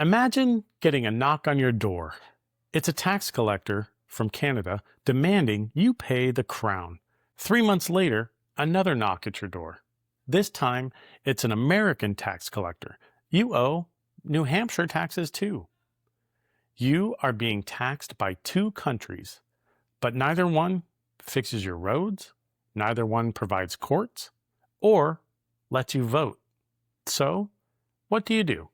Imagine getting a knock on your door. It's a tax collector from Canada demanding you pay the crown. 3 months later, another knock at your door. This time, it's an American tax collector. You owe New Hampshire taxes too. You are being taxed by two countries, but neither one fixes your roads, neither one provides courts, or lets you vote. So, what do you do?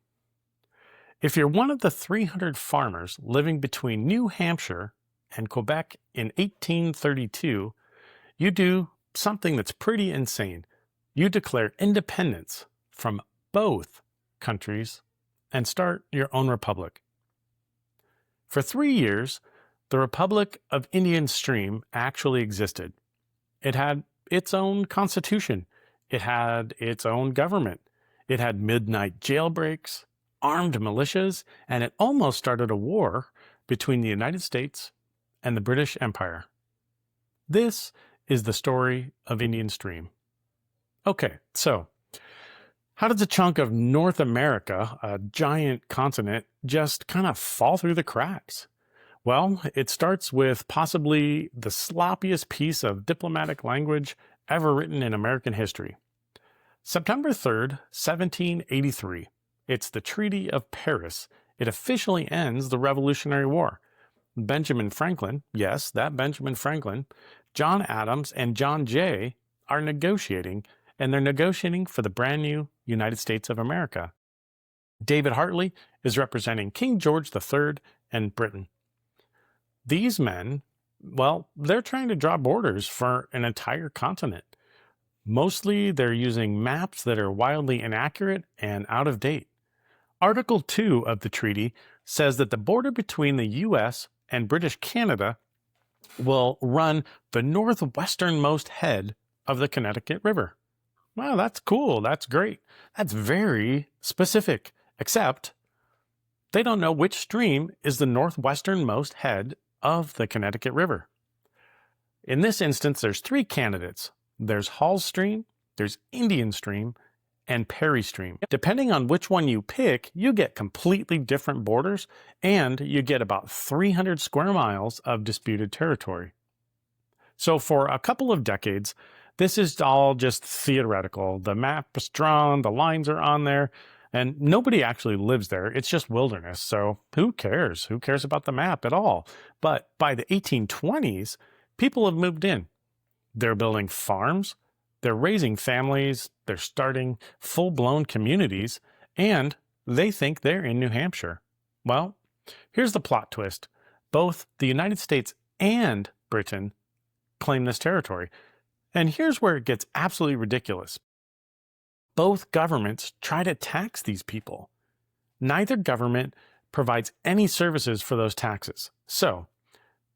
If you're one of the 300 farmers living between New Hampshire and Quebec in 1832, you do something that's pretty insane. You declare independence from both countries and start your own republic. For 3 years, the Republic of Indian Stream actually existed. It had its own constitution. It had its own government. It had midnight jailbreaks, armed militias, and it almost started a war between the United States and the British Empire. This is the story of Indian Stream. Okay, so how does a chunk of North America, a giant continent, just kind of fall through the cracks? Well, it starts with possibly the sloppiest piece of diplomatic language ever written in American history. September 3rd, 1783. It's the Treaty of Paris. It officially ends the Revolutionary War. Benjamin Franklin, yes, that Benjamin Franklin, John Adams, and John Jay are negotiating, and they're negotiating for the brand new United States of America. David Hartley is representing King George III and Britain. These men, well, they're trying to draw borders for an entire continent. Mostly they're using maps that are wildly inaccurate and out of date. Article 2 of the treaty says that the border between the U.S. and British Canada will run the northwesternmost head of the Connecticut River. Wow, that's cool. That's great. That's very specific, except they don't know which stream is the northwesternmost head of the Connecticut River. In this instance, there's three candidates. There's Hall Stream, there's Indian Stream, and Perry Stream. Depending on which one you pick, you get completely different borders, and you get about 300 square miles of disputed territory. So for a couple of decades, this is all just theoretical. The map is drawn, the lines are on there, and nobody actually lives there. It's just wilderness, so who cares? Who cares about the map at all? But by the 1820s, people have moved in. They're building farms, they're raising families, they're starting full-blown communities, and they think they're in New Hampshire. Well, here's the plot twist. Both the United States and Britain claim this territory. And here's where it gets absolutely ridiculous. Both governments try to tax these people. Neither government provides any services for those taxes. So,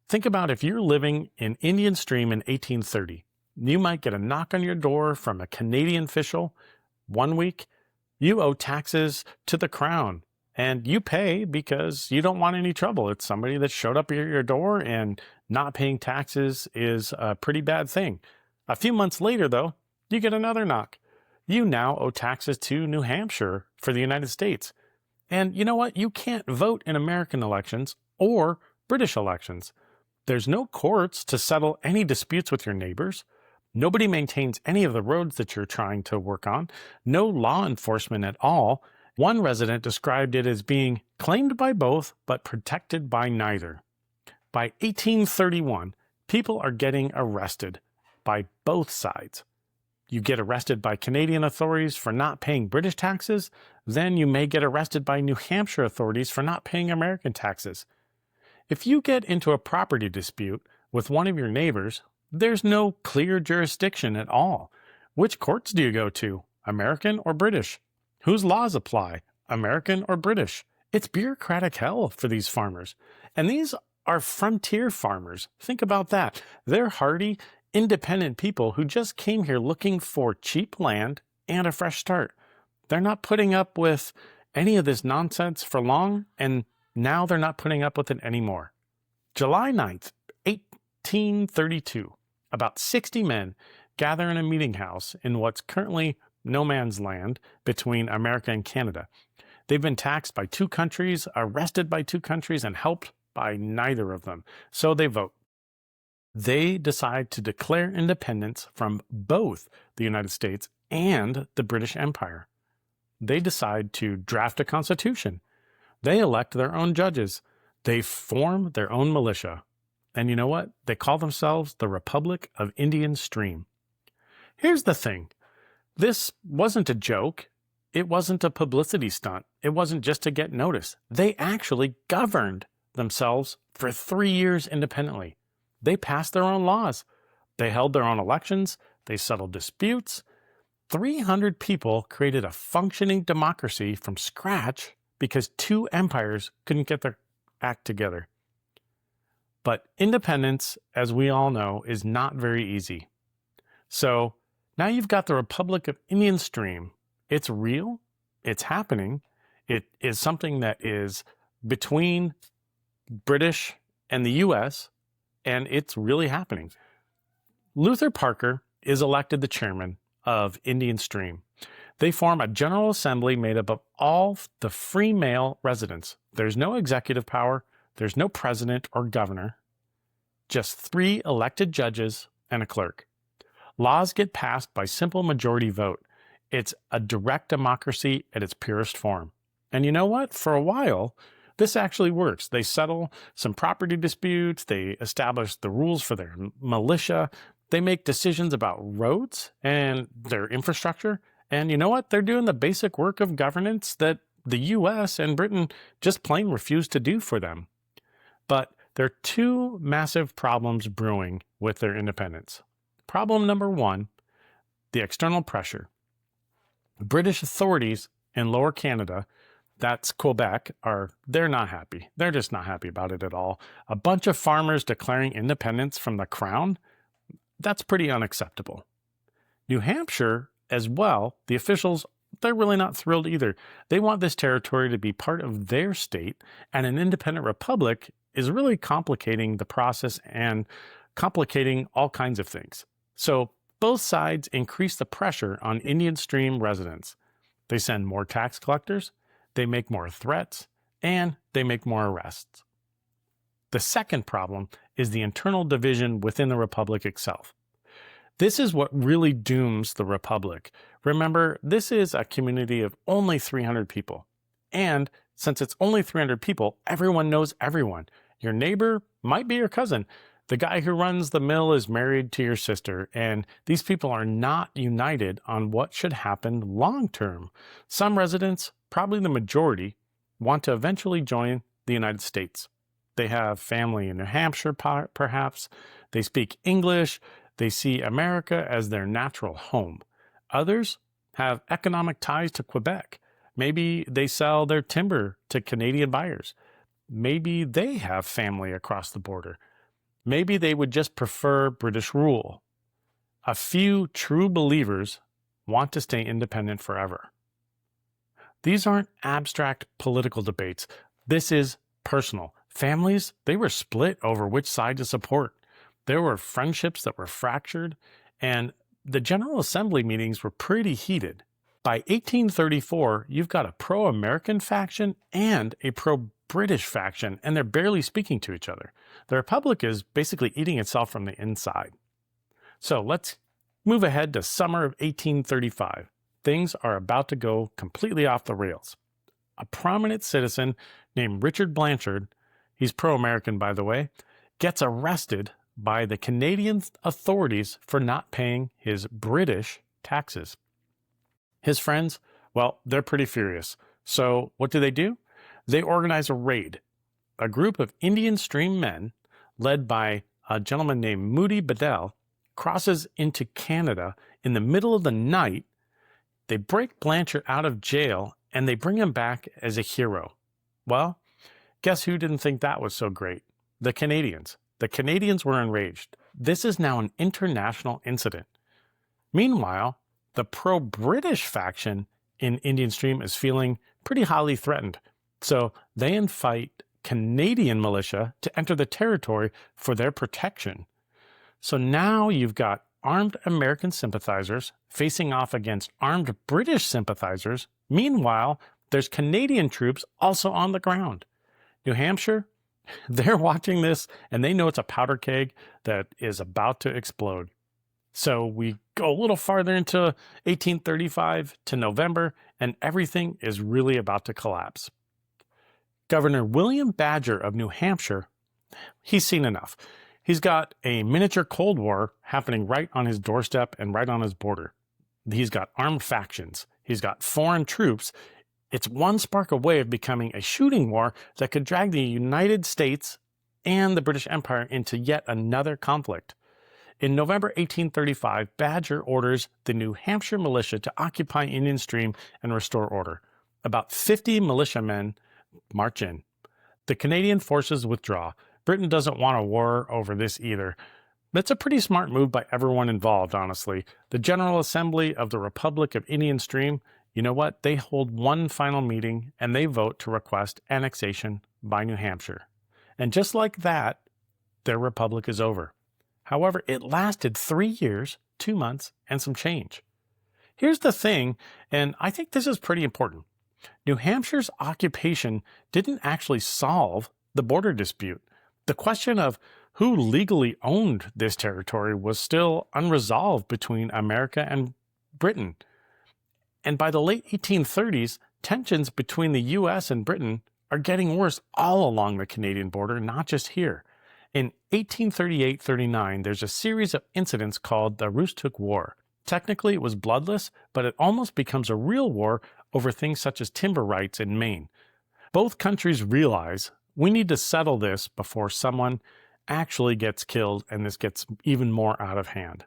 think about if you're living in Indian Stream in 1830. You might get a knock on your door from a Canadian official. 1 week, you owe taxes to the crown, and you pay because you don't want any trouble. It's somebody that showed up at your door, and not paying taxes is a pretty bad thing. A few months later, though, you get another knock. You now owe taxes to New Hampshire for the United States. And you know what? You can't vote in American elections or British elections. There's no courts to settle any disputes with your neighbors. Nobody maintains any of the roads that you're trying to work on. No law enforcement at all. One resident described it as being claimed by both, but protected by neither. By 1831, people are getting arrested by both sides. You get arrested by Canadian authorities for not paying British taxes, then you may get arrested by New Hampshire authorities for not paying American taxes. If you get into a property dispute with one of your neighbors, there's no clear jurisdiction at all. Which courts do you go to? American or British? Whose laws apply? American or British? It's bureaucratic hell for these farmers. And these are frontier farmers. Think about that. They're hardy, independent people who just came here looking for cheap land and a fresh start. They're not putting up with any of this nonsense for long, and now they're not putting up with it anymore. July 9th, 1832, about 60 men gather in a meeting house in what's currently no man's land between America and Canada. They've been taxed by two countries, arrested by two countries, and helped by neither of them. So they vote. They decide to declare independence from both the United States and the British Empire. They decide to draft a constitution. They elect their own judges. They form their own militia. And you know what? They call themselves the Republic of Indian Stream. Here's the thing. This wasn't a joke. It wasn't a publicity stunt. It wasn't just to get noticed. They actually governed themselves for 3 years independently. They passed their own laws. They held their own elections. They settled disputes. 300 people created a functioning democracy from scratch because two empires couldn't get their act together. But independence, as we all know, is not very easy. So now you've got the Republic of Indian Stream. It's real. It's happening. It is something that is between British and the U.S., and it's really happening. Luther Parker is elected the chairman of Indian Stream. They form a General Assembly made up of all the free male residents. There's no executive power. There's no president or governor. Just 3 elected judges and a clerk. Laws get passed by simple majority vote. It's a direct democracy at its purest form. And you know what? For a while, this actually works. They settle some property disputes. They establish the rules for their militia. They make decisions about roads and their infrastructure. And you know what? They're doing the basic work of governance that the U.S. and Britain just plain refused to do for them. But there are 2 massive problems brewing with their independence. Problem number 1, the external pressure. British authorities in Lower Canada, that's Quebec, they're not happy. They're just not happy about it at all. A bunch of farmers declaring independence from the crown, that's pretty unacceptable. New Hampshire as well, the officials, they're really not thrilled either. They want this territory to be part of their state, and an independent republic is really complicating the process and complicating all kinds of things. So both sides increase the pressure on Indian Stream residents. They send more tax collectors, they make more threats, and they make more arrests. The second problem is the internal division within the republic itself. This is what really dooms the republic. Remember, this is a community of only 300 people. And since it's only 300 people, everyone knows everyone. Your neighbor might be your cousin. The guy who runs the mill is married to your sister, and these people are not united on what should happen long term. Some residents, probably the majority, want to eventually join the United States. They have family in New Hampshire, perhaps. They speak English. They see America as their natural home. Others have economic ties to Quebec. Maybe they sell their timber to Canadian buyers. Maybe they have family across the border. Maybe they would just prefer British rule. A few true believers want to stay independent forever. These aren't abstract political debates. This is personal. Families, they were split over which side to support. There were friendships that were fractured, and the General Assembly meetings were pretty heated. By 1834, you've got a pro-American faction and a pro-British faction, and they're barely speaking to each other. The Republic is basically eating itself from the inside. So let's move ahead to summer of 1835. Things are about to go completely off the rails. A prominent citizen named Richard Blanchard, he's pro-American by the way, gets arrested by the Canadian authorities for not paying his British taxes. His friends, well, they're pretty furious. So what do? They organize a raid. A group of Indian Stream men, led by a gentleman named Moody Bedell, crosses into Canada in the middle of the night. They break Blanchard out of jail and they bring him back as a hero. Well, guess who didn't think that was so great? The Canadians. The Canadians were enraged. This is now an international incident. Meanwhile, the pro-British faction in Indian Stream is feeling pretty highly threatened. So they invite Canadian militia to enter the territory for their protection. So now you've got armed American sympathizers facing off against armed British sympathizers. Meanwhile, There's Canadian troops also on the ground. New Hampshire, they're watching this and they know it's a powder keg that is about to explode. So we go a little farther into 1835 to November, and everything is really about to collapse. Governor William Badger of New Hampshire, he's seen enough. He's got a miniature Cold War happening right on his doorstep and right on his border. He's got armed factions. He's got foreign troops. It's one spark away of becoming a shooting war that could drag the United States and the British Empire into yet another conflict. In November 1835, Badger orders the New Hampshire militia to occupy Indian Stream and restore order. About 50 militiamen march in. The Canadian forces withdraw. Britain doesn't want a war over this either. It's a pretty smart move by everyone involved, honestly. The General Assembly of the Republic of Indian Stream, you know what? They hold one final meeting and they vote to request annexation by New Hampshire. And just like that, their republic is over. However, it lasted 3 years, 2 months, and some change. Here's the thing, and I think this is pretty important. New Hampshire's occupation didn't actually solve the border dispute. The question of who legally owned this territory was still unresolved between America and Britain. And by the late 1830s, tensions between the U.S. and Britain are getting worse all along the Canadian border, not just here. In 1838-39, there's a series of incidents called the Aroostook War. Technically, it was bloodless, but it almost becomes a real war over things such as timber rights in Maine. Both countries realize we need to settle this before someone actually gets killed and this gets even more out of hand.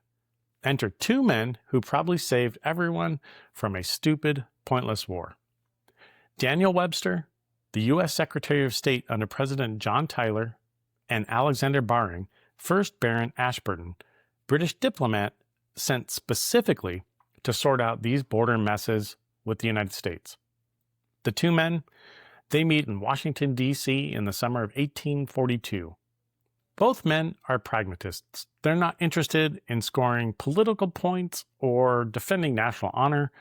Enter two men who probably saved everyone from a stupid, pointless war. Daniel Webster, the U.S. Secretary of State under President John Tyler, and Alexander Baring, 1st Baron Ashburton, British diplomat sent specifically to sort out these border messes with the United States. The two men, they meet in Washington, D.C. in the summer of 1842. Both men are pragmatists. They're not interested in scoring political points or defending national honor.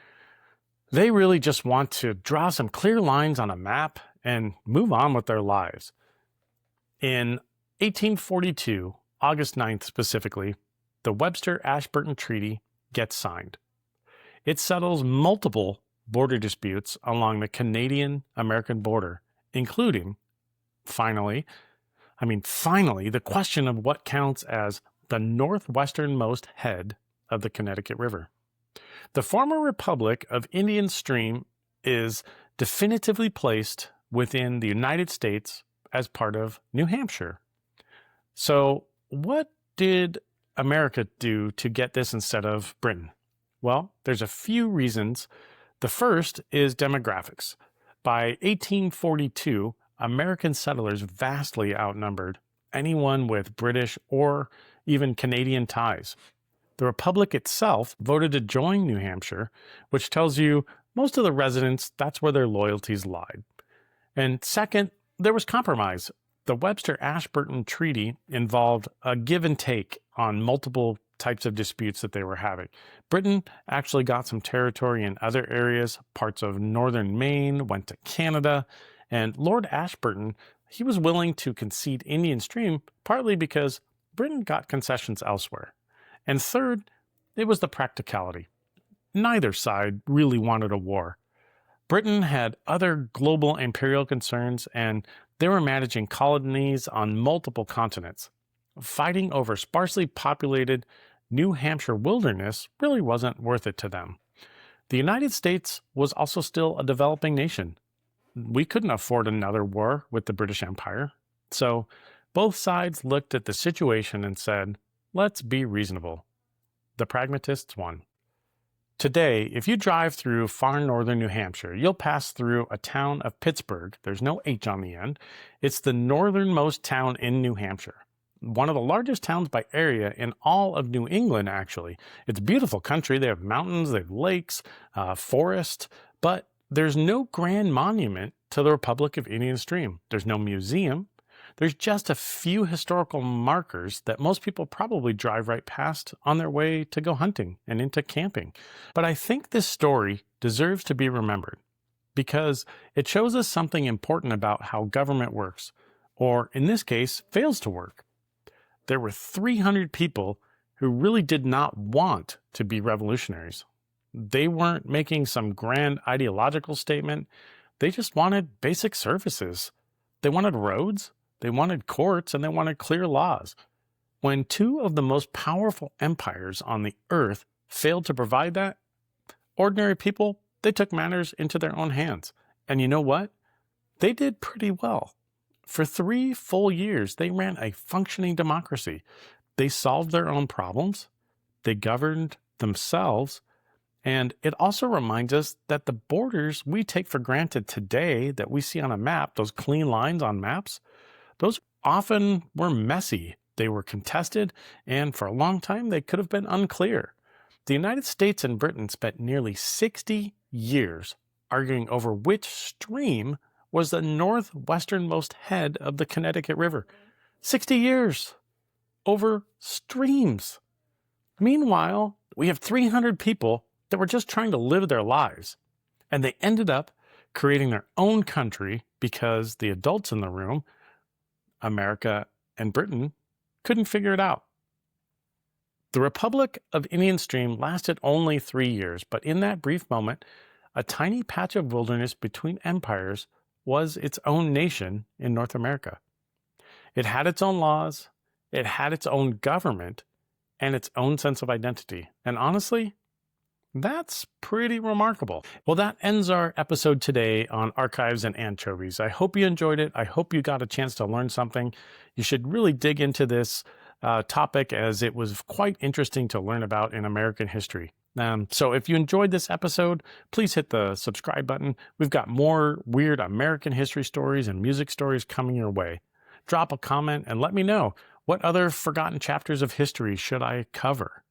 They really just want to draw some clear lines on a map and move on with their lives. In 1842, August 9th specifically, the Webster-Ashburton Treaty gets signed. It settles multiple border disputes along the Canadian-American border, including, finally, the question of what counts as the northwesternmost head of the Connecticut River. The former Republic of Indian Stream is definitively placed within the United States as part of New Hampshire. So what did America do to get this instead of Britain? Well, there's a few reasons. The first is demographics. By 1842, American settlers vastly outnumbered anyone with British or even Canadian ties. The Republic itself voted to join New Hampshire, which tells you most of the residents, that's where their loyalties lied. And second, there was compromise. The Webster-Ashburton Treaty involved a give and take on multiple types of disputes that they were having. Britain actually got some territory in other areas. Parts of northern Maine went to Canada. And Lord Ashburton, he was willing to concede Indian Stream, partly because Britain got concessions elsewhere. And third, it was the practicality. Neither side really wanted a war. Britain had other global imperial concerns, and they were managing colonies on multiple continents. Fighting over sparsely populated New Hampshire wilderness really wasn't worth it to them. The United States was also still a developing nation. We couldn't afford another war with the British Empire. So both sides looked at the situation and said, let's be reasonable. The pragmatists won. Today, if you drive through far northern New Hampshire, you'll pass through a town of Pittsburgh. There's no H on the end. It's the northernmost town in New Hampshire. One of the largest towns by area in all of New England, actually. It's beautiful country. They have mountains, they have lakes, forest, but there's no grand monument to the Republic of Indian Stream. There's no museum. There's just a few historical markers that most people probably drive right past on their way to go hunting and into camping. But I think this story deserves to be remembered. because it shows us something important about how government works, or in this case, fails to work. There were 300 people who really did not want to be revolutionaries. They weren't making some grand ideological statement. They just wanted basic services. They wanted roads, they wanted courts, and they wanted clear laws. When two of the most powerful empires on the earth failed to provide that, ordinary people, they took matters into their own hands. And you know what? They did pretty well. For 3 full years, they ran a functioning democracy. They solved their own problems. They governed themselves. And it also reminds us that the borders we take for granted today that we see on a map, those clean lines on maps, those often were messy. They were contested, and for a long time, they could have been unclear. The United States and Britain spent nearly 60 years arguing over which stream was the northwesternmost head of the Connecticut River. 60 years over streams. Meanwhile, we have 300 people that were just trying to live their lives, and they ended up creating their own country because the adults in the room, America and Britain, couldn't figure it out. The Republic of Indian Stream lasted only 3 years, but in that brief moment, a tiny patch of wilderness between empires was its own nation in North America. It had its own laws, it had its own government, and its own sense of identity. And honestly, that's pretty remarkable. Well, that ends our episode today on archives and anchovies. I hope you enjoyed it. I hope you got a chance to learn something. You should really dig into this topic, as it was quite interesting to learn about in American history. So if you enjoyed this episode, please hit the subscribe button. We've got more weird American history stories and music stories coming your way. Drop a comment and let me know, what other forgotten chapters of history should I cover?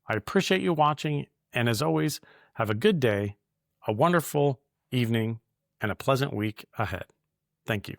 I appreciate you watching, and as always, have a good day, a wonderful evening, and a pleasant week ahead. Thank you.